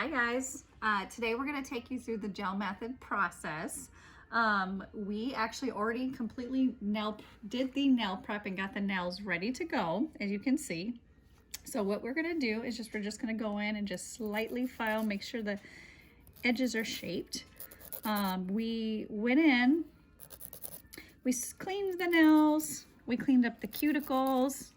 Hi guys, today we're going to take you through the gel method process. We actually already completely did the nail prep and got the nails ready to go, as you can see. So what we're going to do is we're just going to go in and just slightly file, make sure the edges are shaped. We went in, we cleaned the nails, we cleaned up the cuticles,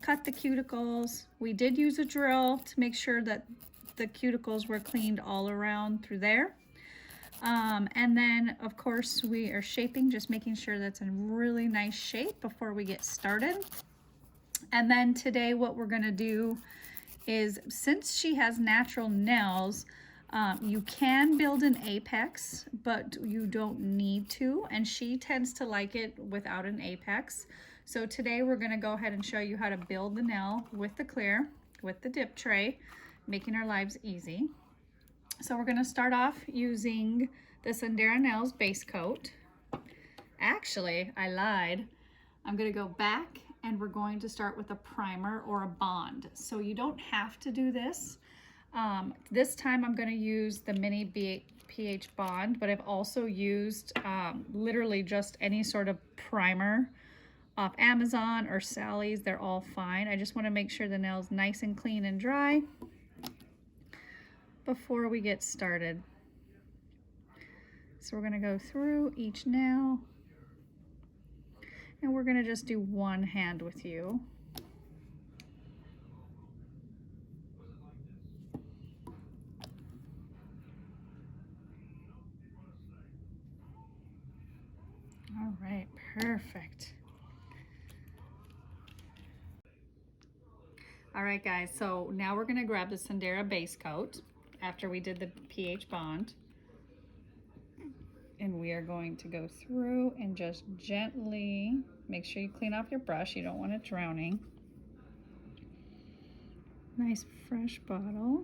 cut the cuticles. We did use a drill to make sure that the cuticles were cleaned all around through there. And then of course we are shaping, just making sure that's in really nice shape before we get started. And then today what we're gonna do is, since she has natural nails, you can build an apex, but you don't need to, and she tends to like it without an apex. So today we're gonna go ahead and show you how to build the nail with the clear, with the dip tray, making our lives easy. So we're gonna start off using the Cendera Nails base coat. Actually, I lied. I'm gonna go back and we're going to start with a primer or a bond. So you don't have to do this. This time I'm gonna use the mini pH bond, but I've also used literally just any sort of primer off Amazon or Sally's. They're all fine. I just wanna make sure the nail's nice and clean and dry before we get started. So we're gonna go through each nail and we're gonna just do one hand with you. All right, perfect. All right guys, so now we're gonna grab the Cendera base coat after we did the pH bond. And we are going to go through and just gently, make sure you clean off your brush. You don't want it drowning. Nice fresh bottle.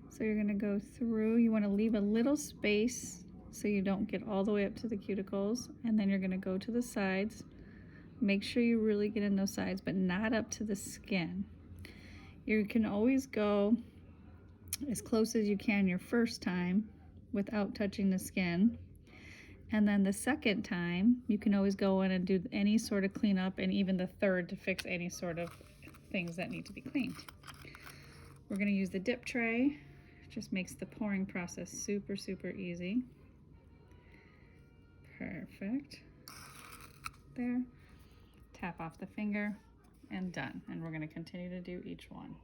So you're gonna go through, you wanna leave a little space so you don't get all the way up to the cuticles. And then you're gonna go to the sides. Make sure you really get in those sides, but not up to the skin. You can always go as close as you can your first time without touching the skin. And then the second time, you can always go in and do any sort of cleanup, and even the third to fix any sort of things that need to be cleaned. We're gonna use the dip tray. It just makes the pouring process super, super easy. Perfect. There. Tap off the finger and done. And we're gonna continue to do each one.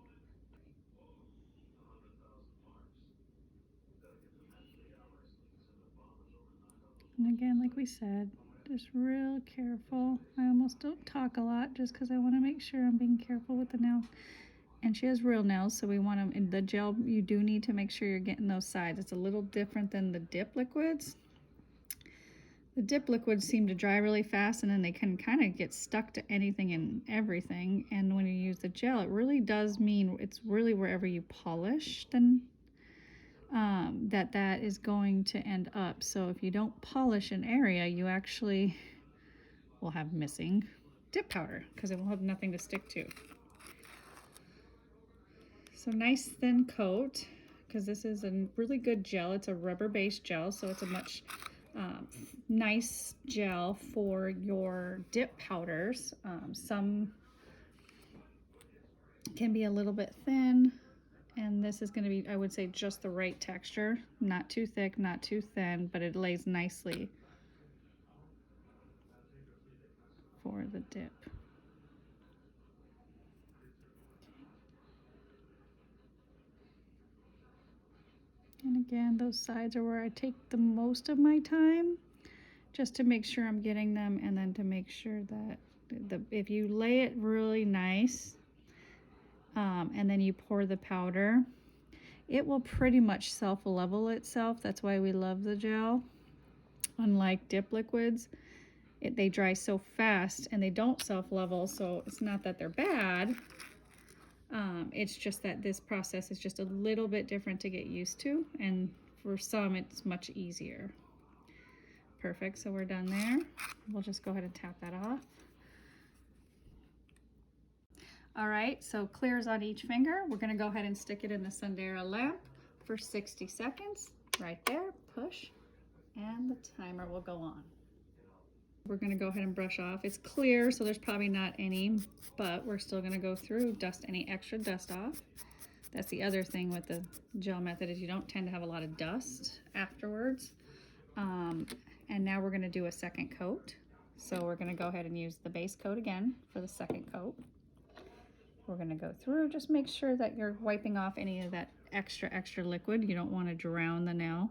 And again, like we said, just real careful. I almost don't talk a lot just because I want to make sure I'm being careful with the nail. And she has real nails, so we want them in the gel. You do need to make sure you're getting those sides. It's a little different than the dip liquids. The dip liquids seem to dry really fast, and then they can kind of get stuck to anything and everything. And when you use the gel, it really does mean it's really wherever you polish then that is going to end up. So if you don't polish an area, you actually will have missing dip powder because it will have nothing to stick to. So nice thin coat, because this is a really good gel. It's a rubber-based gel, so it's a much nice gel for your dip powders. Some can be a little bit thin, and this is going to be, I would say, just the right texture. Not too thick, not too thin, but it lays nicely for the dip. And again, those sides are where I take the most of my time, just to make sure I'm getting them, and then to make sure that if you lay it really nice, and then you pour the powder, it will pretty much self-level itself. That's why we love the gel. Unlike dip liquids, they dry so fast and they don't self-level, so it's not that they're bad. It's just that this process is just a little bit different to get used to, and for some it's much easier. Perfect, so we're done there. We'll just go ahead and tap that off. All right, so clears on each finger. We're gonna go ahead and stick it in the Cendera lamp for 60 seconds. Right there, push, and the timer will go on. We're gonna go ahead and brush off. It's clear, so there's probably not any, but we're still gonna go through, dust any extra dust off. That's the other thing with the gel method is you don't tend to have a lot of dust afterwards. And now we're gonna do a second coat. So we're gonna go ahead and use the base coat again for the second coat. We're gonna go through, just make sure that you're wiping off any of that extra liquid. You don't wanna drown the nail.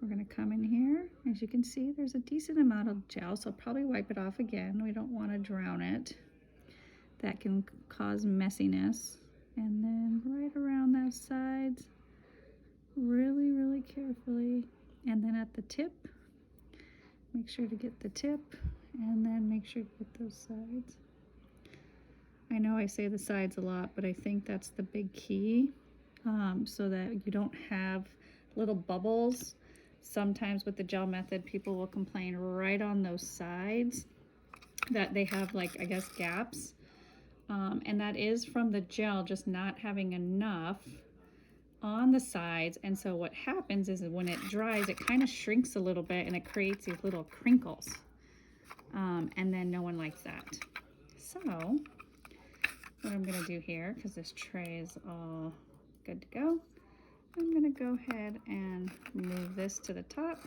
We're gonna come in here. As you can see, there's a decent amount of gel, so probably wipe it off again. We don't wanna drown it. That can cause messiness. And then right around those sides, really carefully. And then at the tip, make sure to get the tip, and then make sure to get those sides. I know I say the sides a lot, but I think that's the big key, so that you don't have little bubbles. Sometimes with the gel method, people will complain right on those sides that they have, like, I guess, gaps. And that is from the gel just not having enough on the sides. And so what happens is when it dries, it kind of shrinks a little bit and it creates these little crinkles. And then no one likes that. So what I'm gonna do here, because this tray is all good to go, I'm gonna go ahead and move this to the top.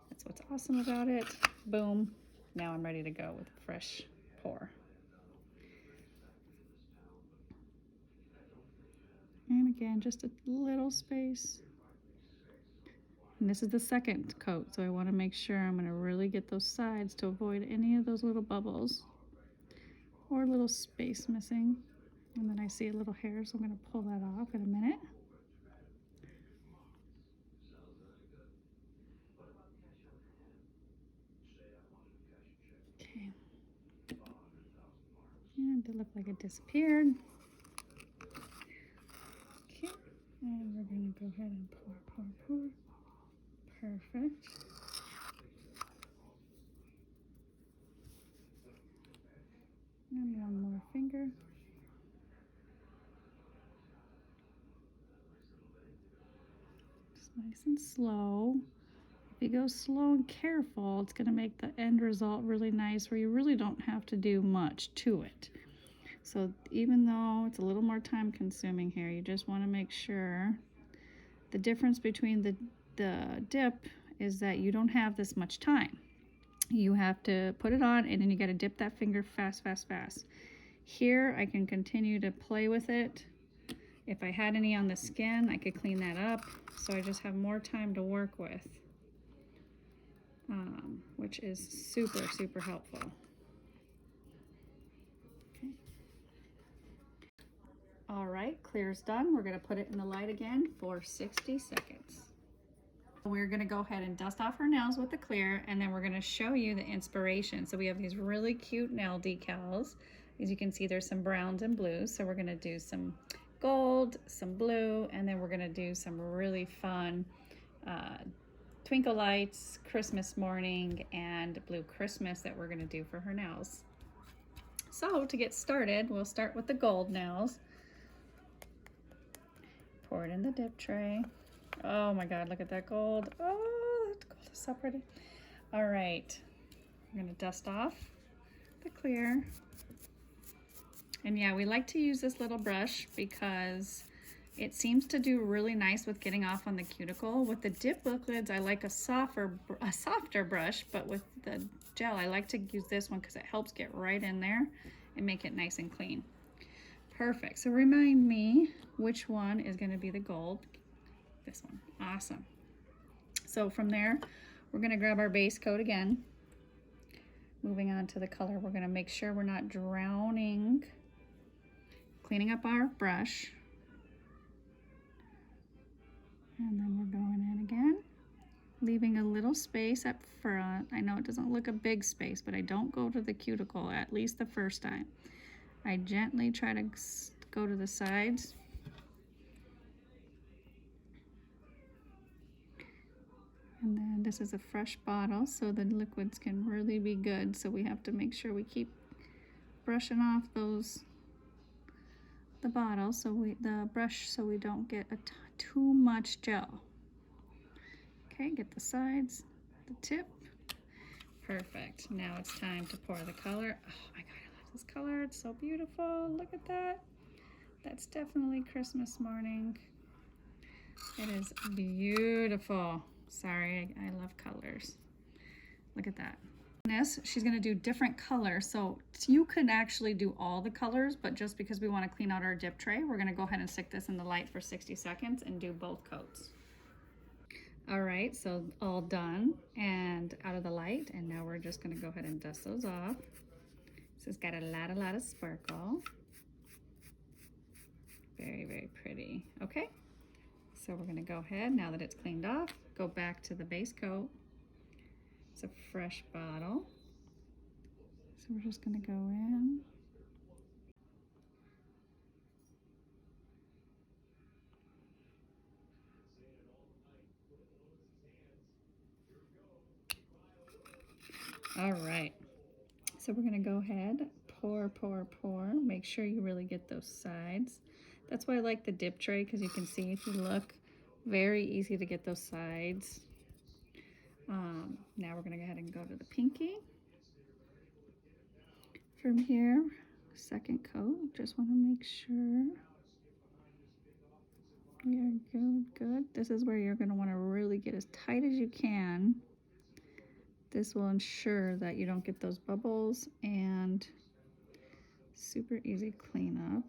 That's what's awesome about it. Boom. Now I'm ready to go with a fresh pour. And again, just a little space. And this is the second coat, so I want to make sure I'm going to really get those sides to avoid any of those little bubbles or little space missing. And then I see a little hair, so I'm going to pull that off in a minute. Okay. And it looked like it disappeared. Okay. And we're going to go ahead and pour. Perfect. And one more finger. Just nice and slow. If you go slow and careful, it's going to make the end result really nice where you really don't have to do much to it. So even though it's a little more time consuming here, you just want to make sure. The difference between the dip is that you don't have this much time. You have to put it on and then you got to dip that finger fast. Here I can continue to play with it. If I had any on the skin, I could clean that up. So I just have more time to work with, which is super helpful. Okay. All right, clear's done. We're gonna put it in the light again for 60 seconds. We're gonna go ahead and dust off her nails with the clear, and then we're gonna show you the inspiration. So we have these really cute nail decals. As you can see, there's some browns and blues. So we're gonna do some gold, some blue, and then we're gonna do some really fun twinkle lights, Christmas morning, and blue Christmas that we're gonna do for her nails. So to get started, we'll start with the gold nails. Pour it in the dip tray. Oh my God, look at that gold. Oh, that gold is so pretty. All right, I'm gonna dust off the clear. And yeah, we like to use this little brush because it seems to do really nice with getting off on the cuticle. With the dip liquids, I like a softer brush, but with the gel, I like to use this one because it helps get right in there and make it nice and clean. Perfect. So remind me which one is going to be the gold. This one. Awesome. So from there, we're going to grab our base coat again. Moving on to the color, we're going to make sure we're not drowning. Cleaning up our brush. And then we're going in again. Leaving a little space up front. I know it doesn't look a big space, but I don't go to the cuticle, at least the first time. I gently try to go to the sides. And then this is a fresh bottle, so the liquids can really be good. So we have to make sure we keep brushing off the bottle, the brush, so we don't get too much gel. Okay, get the sides, the tip. Perfect. Now it's time to pour the color. Oh my God, I love this color. It's so beautiful. Look at that. That's definitely Christmas morning. It is beautiful. Sorry, I love colors. Look at that. She's going to do different colors, so you could actually do all the colors, but just because we want to clean out our dip tray, we're going to go ahead and stick this in the light for 60 seconds and do both coats. All right, so all done and out of the light, and now we're just going to go ahead and dust those off. This has got a lot of sparkle. Very, very pretty. Okay, so we're going to go ahead, now that it's cleaned off, go back to the base coat. It's a fresh bottle. So we're just going to go in. All right. So we're going to go ahead, pour. Make sure you really get those sides. That's why I like the dip tray, because you can see, if you look, very easy to get those sides. Now we're going to go ahead and go to the pinky. From here, second coat, just want to make sure. Yeah, good. This is where you're going to want to really get as tight as you can. This will ensure that you don't get those bubbles, and super easy cleanup.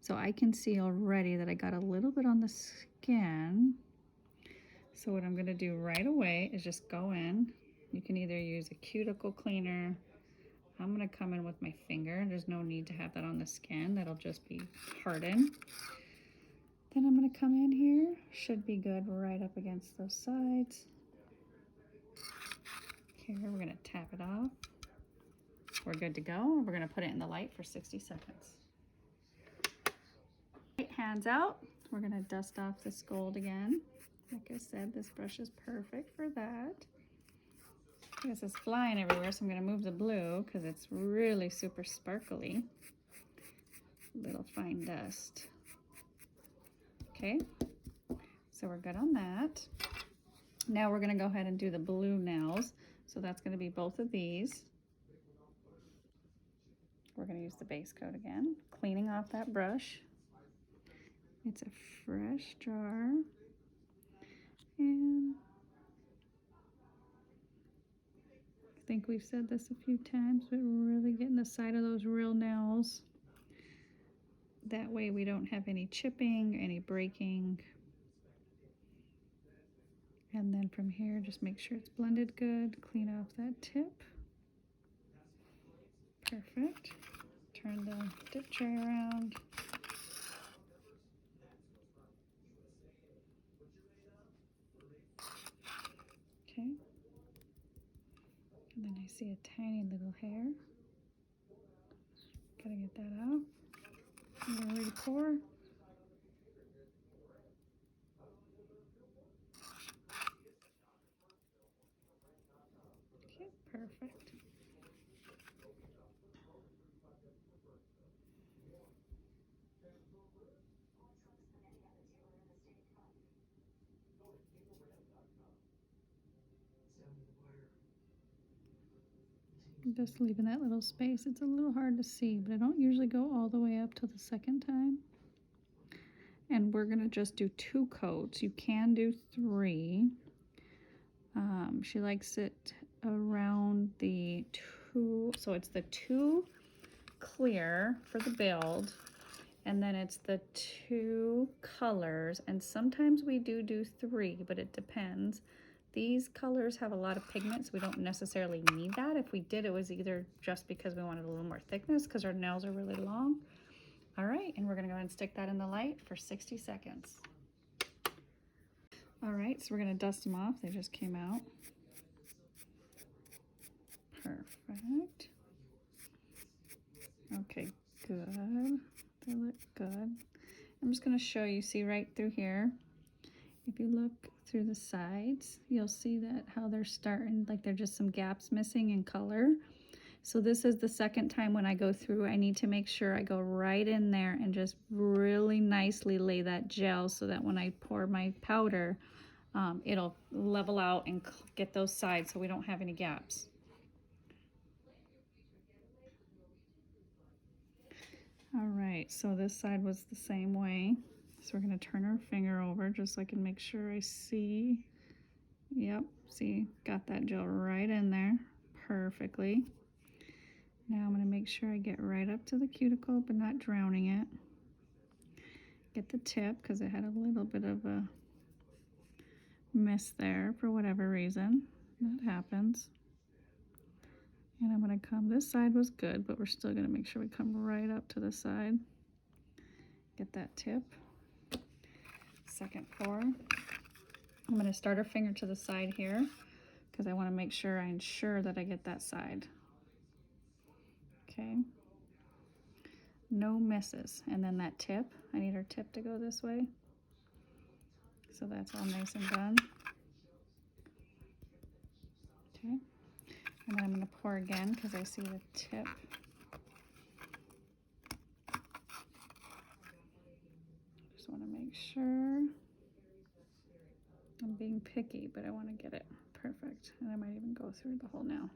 So I can see already that I got a little bit on the skin. So what I'm going to do right away is just go in. You can either use a cuticle cleaner. I'm going to come in with my finger. There's no need to have that on the skin. That'll just be hardened. Then I'm going to come in here. Should be good right up against those sides. Here, we're going to tap it off. We're good to go. We're going to put it in the light for 60 seconds. Hands out. We're going to dust off this gold again. Like I said, this brush is perfect for that. This is flying everywhere, so I'm going to move the blue because it's really super sparkly. Little fine dust. Okay, so we're good on that. Now we're going to go ahead and do the blue nails. So that's going to be both of these. We're going to use the base coat again, cleaning off that brush. It's a fresh jar. And I think we've said this a few times, but we're really getting the side of those real nails. That way we don't have any chipping, any breaking. And then from here, just make sure it's blended good. Clean off that tip. Perfect. Turn the dip tray around. Okay. And then I see a tiny little hair. Gotta get that out. I'm gonna re-pour. Okay, perfect. Just leaving that little space. It's a little hard to see, but I don't usually go all the way up to the second time. And we're gonna just do 2 coats. You can do 3. She likes it around the 2, so it's the 2 clear for the build, and then it's the 2 colors, and sometimes we do 3, but it depends. These colors have a lot of pigment, so we don't necessarily need that. If we did, it was either just because we wanted a little more thickness because our nails are really long. All right, and we're gonna go ahead and stick that in the light for 60 seconds. All right, so we're gonna dust them off. They just came out. Perfect. Okay, good. They look good. I'm just gonna show you, see right through here. If you look through the sides, you'll see that how they're starting, like they're just some gaps missing in color. So this is the second time when I go through, I need to make sure I go right in there and just really nicely lay that gel so that when I pour my powder, it'll level out and get those sides so we don't have any gaps. All right, so this side was the same way. So we're gonna turn our finger over just so I can make sure I see. Yep, see, got that gel right in there perfectly. Now I'm gonna make sure I get right up to the cuticle, but not drowning it. Get the tip, because it had a little bit of a miss there for whatever reason. That happens. And I'm gonna come, this side was good, but we're still gonna make sure we come right up to the side. Get that tip. Second pour. I'm gonna start our finger to the side here because I wanna make sure I ensure that I get that side. Okay. No misses. And then that tip, I need our tip to go this way. So that's all nice and done. Okay. And then I'm gonna pour again because I see the tip. Just wanna make sure. I'm being picky, but I wanna get it perfect. And I might even go through the whole nail.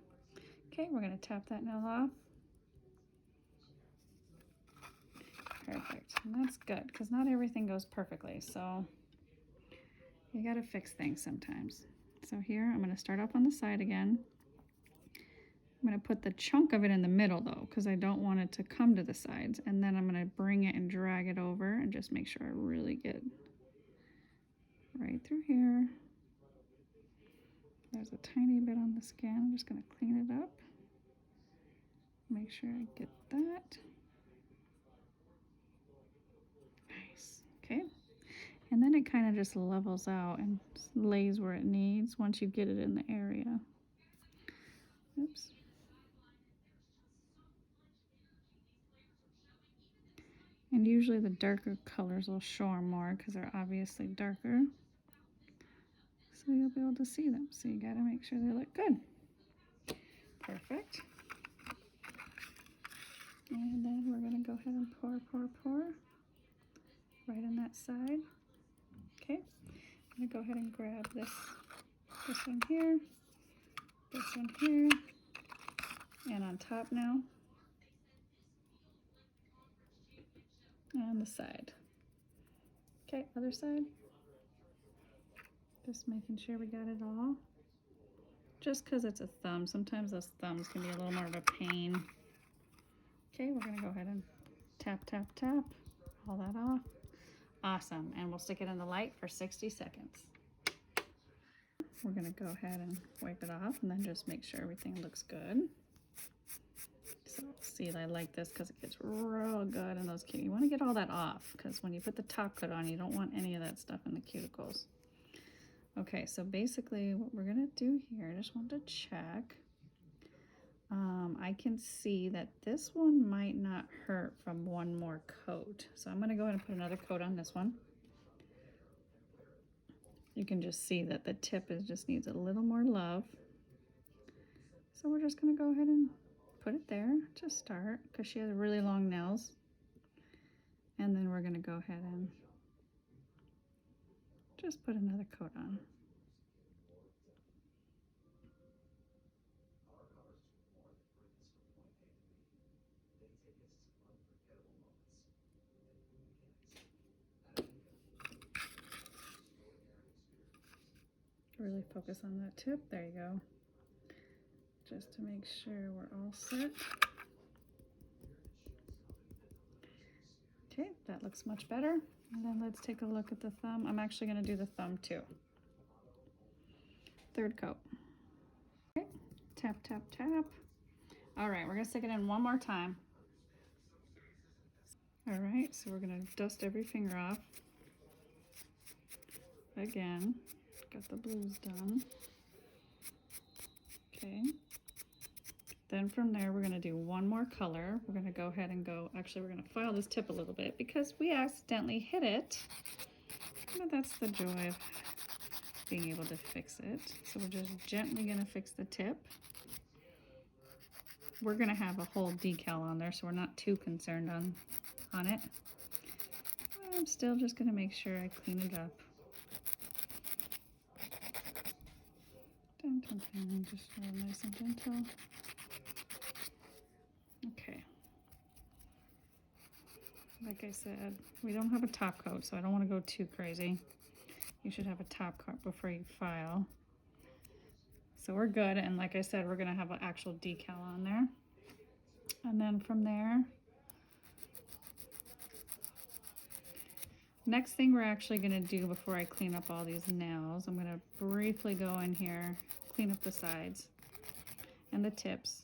Okay, we're gonna tap that nail off. Perfect, and that's good because not everything goes perfectly, so you gotta fix things sometimes. So here, I'm gonna start up on the side again. I'm gonna put the chunk of it in the middle though, because I don't want it to come to the sides, and then I'm gonna bring it and drag it over and just make sure I really get right through here. There's a tiny bit on the skin. I'm just gonna clean it up. Make sure I get that. Nice, okay. And then it kind of just levels out and lays where it needs once you get it in the area. Oops. And usually the darker colors will show more because they're obviously darker. So you'll be able to see them. So you gotta make sure they look good. Perfect. And then we're gonna go ahead and pour right on that side. Okay, I'm gonna go ahead and grab this one here, this one here, and on top now, and the side. Okay, other side. Just making sure we got it all. Just because it's a thumb, sometimes those thumbs can be a little more of a pain. Okay, we're gonna go ahead and tap, tap, tap, all that off. Awesome, and we'll stick it in the light for 60 seconds. We're gonna go ahead and wipe it off and then just make sure everything looks good. So see, I like this because it gets real good in those cuticles. You want to get all that off because when you put the top coat on, you don't want any of that stuff in the cuticles. Okay, so basically what we're gonna do here, I just want to check. I can see that this one might not hurt from one more coat. So I'm gonna go ahead and put another coat on this one. You can just see that the tip just needs a little more love. So we're just gonna go ahead and put it there to start because she has really long nails. And then we're gonna go ahead and just put another coat on. Really focus on that tip. There you go. Just to make sure we're all set. Okay, that looks much better. And then let's take a look at the thumb. I'm actually going to do the thumb too. Third coat. Okay, tap, tap, tap. All right, we're going to stick it in one more time. All right, so we're going to dust every finger off. Again, got the blues done. Okay. Then from there, we're going to do one more color. We're going to go ahead and go, actually, we're going to file this tip a little bit because we accidentally hit it. But that's the joy of being able to fix it. So we're just gently going to fix the tip. we're gonna have a whole decal on there, so we're not too concerned on it. I'm still just gonna make sure I clean it up. Dun, dun, dun, just real nice and gentle. Okay. Like I said, we don't have a top coat, so I don't want to go too crazy. You should have a top coat before you file. So we're good, and like I said, we're gonna have an actual decal on there. And then from there, next thing we're actually gonna do before I clean up all these nails, I'm gonna briefly go in here, clean up the sides and the tips.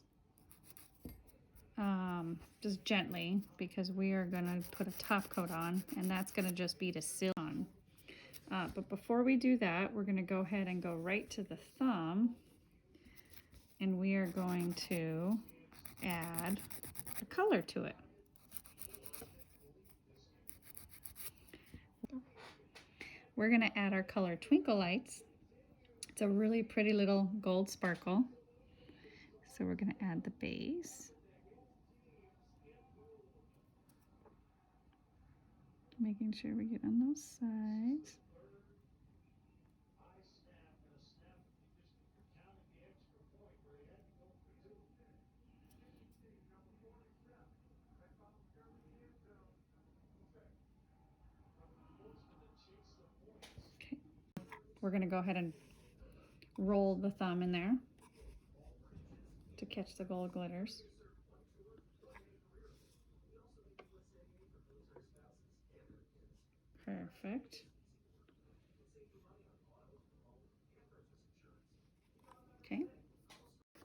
Just gently, because we are gonna put a top coat on, and that's gonna just be to seal on. But before we do that, we're gonna go ahead and go right to the thumb, and we are going to add the color to it. We're gonna add our color Twinkle Lights. It's a really pretty little gold sparkle. So we're gonna add the base. Making sure we get on those sides. Okay. We're gonna go ahead and roll the thumb in there to catch the gold glitters. Perfect. Okay.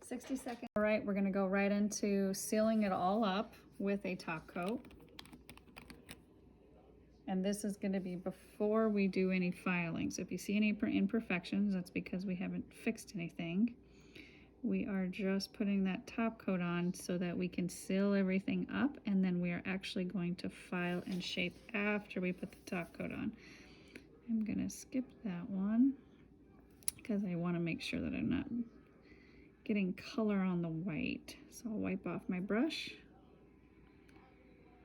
60 seconds. All right, we're gonna go right into sealing it all up with a top coat. And this is gonna be before we do any filing. So if you see any imperfections, that's because we haven't fixed anything. We are just putting that top coat on so that we can seal everything up, and then we are actually going to file and shape after we put the top coat on. I'm gonna skip that one because I wanna make sure that I'm not getting color on the white. So I'll wipe off my brush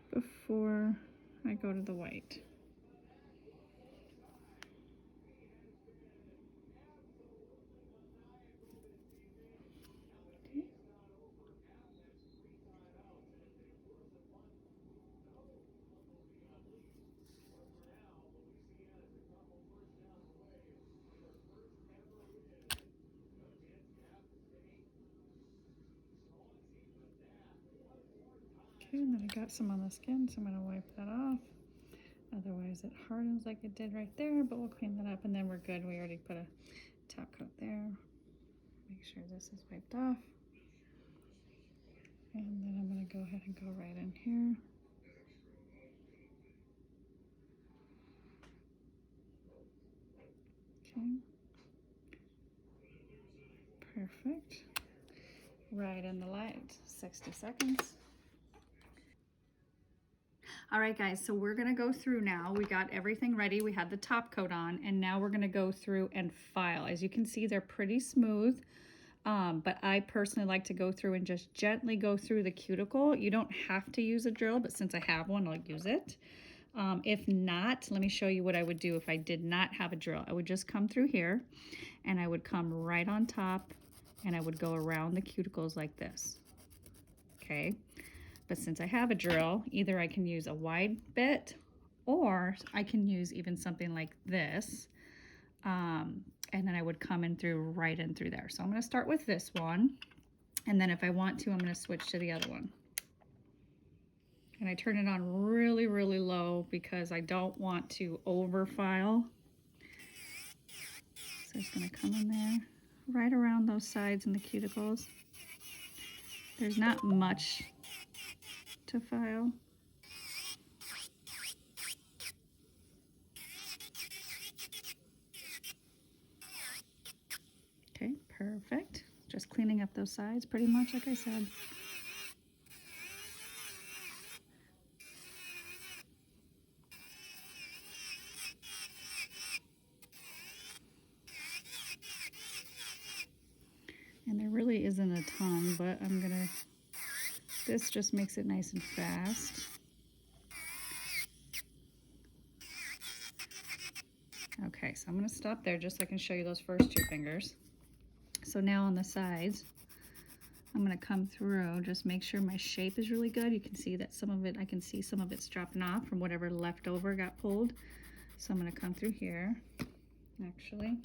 before I go to the white. Okay, and then I got some on the skin, so I'm gonna wipe that off. Otherwise it hardens like it did right there, but we'll clean that up and then we're good. We already put a top coat there. Make sure this is wiped off. And then I'm gonna go ahead and go right in here. Okay. Perfect. Right in the light, 60 seconds. All right, guys, so we're gonna go through now. We got everything ready. We had the top coat on, and now we're gonna go through and file. As you can see, they're pretty smooth, but I personally like to go through and just gently go through the cuticle. You don't have to use a drill, but since I have one, I'll use it. If not, let me show you what I would do if I did not have a drill. I would just come through here, and I would come right on top, and I would go around the cuticles like this, okay? But since I have a drill, either I can use a wide bit or I can use even something like this. And then I would come in through right in through there. So I'm gonna start with this one. And then if I want to, I'm gonna switch to the other one. And I turn it on really, really low because I don't want to over file. So it's gonna come in there, right around those sides and the cuticles. There's not much to file. Okay, perfect. Just cleaning up those sides pretty much, like I said. And there really isn't a ton, but I'm gonna This just makes it nice and fast. Okay, so I'm going to stop there just so I can show you those first two fingers. So now on the sides, I'm going to come through, just make sure my shape is really good. You can see that some of it, I can see some of it's dropping off from whatever leftover got pulled. So I'm going to come through here. Actually,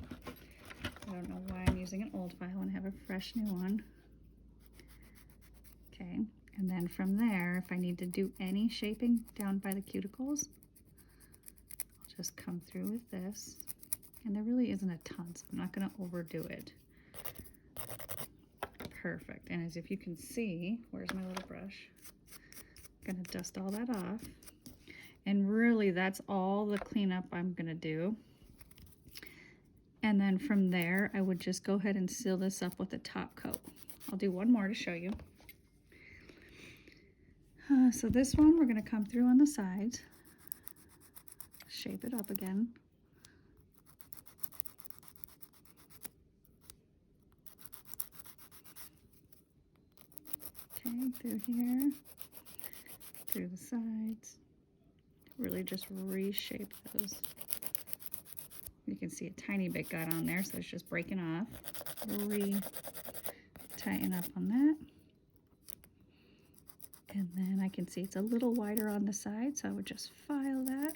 I don't know why I'm using an old file and have a fresh new one. Okay, and then from there, if I need to do any shaping down by the cuticles, I'll just come through with this. And there really isn't a ton, so I'm not going to overdo it. Perfect. And as if you can see, where's my little brush? I'm going to dust all that off. And really, that's all the cleanup I'm going to do. And then from there, I would just go ahead and seal this up with a top coat. I'll do one more to show you. So this one, we're going to come through on the sides, shape it up again. Okay, through here, through the sides. Really just reshape those. You can see a tiny bit got on there, so it's just breaking off. Tighten up on that. And then I can see it's a little wider on the side, so I would just file that.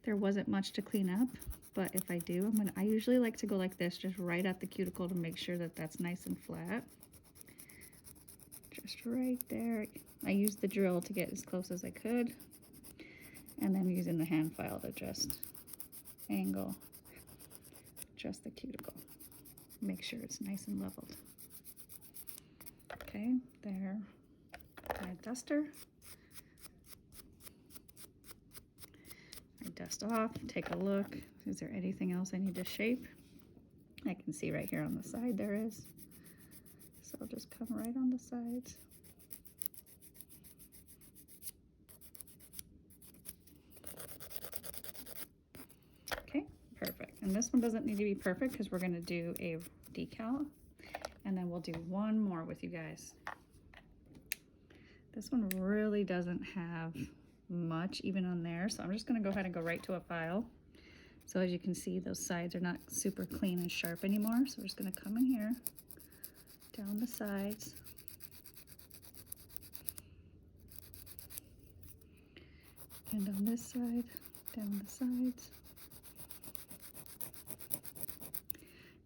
There wasn't much to clean up, but if I do, I usually like to go like this, just right at the cuticle to make sure that that's nice and flat. Just right there. I used the drill to get as close as I could, and then using the hand file to just angle just the cuticle. Make sure it's nice and leveled. Okay, there. My duster. I dust off, take a look. Is there anything else I need to shape? I can see right here on the side there is. So I'll just come right on the sides. Okay, perfect. And this one doesn't need to be perfect because we're going to do a decal. And then we'll do one more with you guys. This one really doesn't have much even on there, so I'm just going to go ahead and go right to a file. So as you can see, those sides are not super clean and sharp anymore, so we're just going to come in here, down the sides, and on this side, down the sides.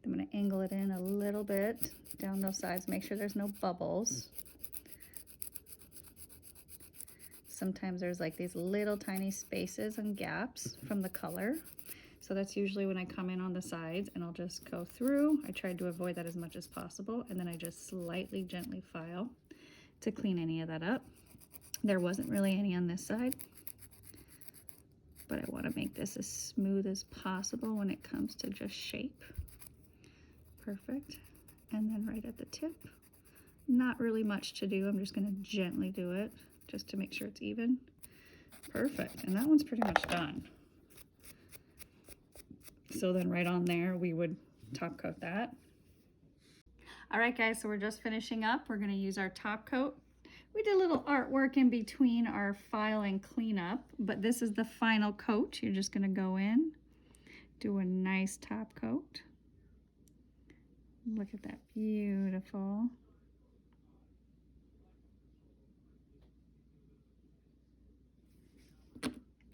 I'm going to angle it in a little bit down those sides, make sure there's no bubbles. Sometimes there's like these little tiny spaces and gaps from the color. So that's usually when I come in on the sides, and I'll just go through. I tried to avoid that as much as possible, and then I just slightly gently file to clean any of that up. There wasn't really any on this side, but I want to make this as smooth as possible when it comes to just shape. Perfect. And then right at the tip, not really much to do. I'm just going to gently do it just to make sure it's even. Perfect. And that one's pretty much done. So then right on there, we would top coat that. All right, guys, so we're just finishing up. We're going to use our top coat. We did a little artwork in between our file and cleanup, but this is the final coat. You're just going to go in, do a nice top coat. Look at that, beautiful.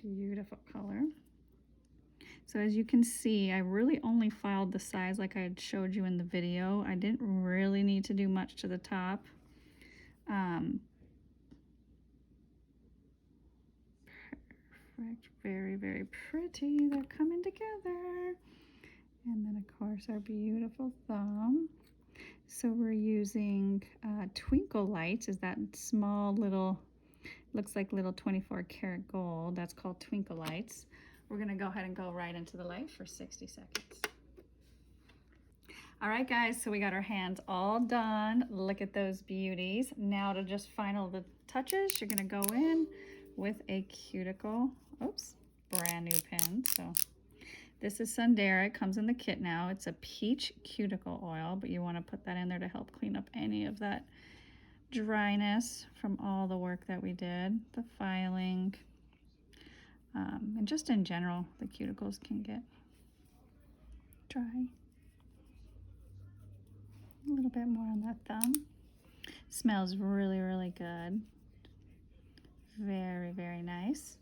Beautiful color. So as you can see, I really only filed the sides like I had showed you in the video. I didn't really need to do much to the top. Perfect, very, very pretty. They're coming together. And then of course our beautiful thumb. So we're using twinkle lights, is that small little, looks like little 24 karat gold. That's called twinkle lights. We're gonna go ahead and go right into the light for 60 seconds. All right, guys, so we got our hands all done. Look at those beauties. Now to just final the touches, you're gonna go in with a cuticle, oops, brand new pen. So this is Cendera, it comes in the kit now. It's a peach cuticle oil, but you wanna put that in there to help clean up any of that dryness from all the work that we did, the filing, and just in general, the cuticles can get dry. A little bit more on that thumb. Smells really, really good. Very, very nice.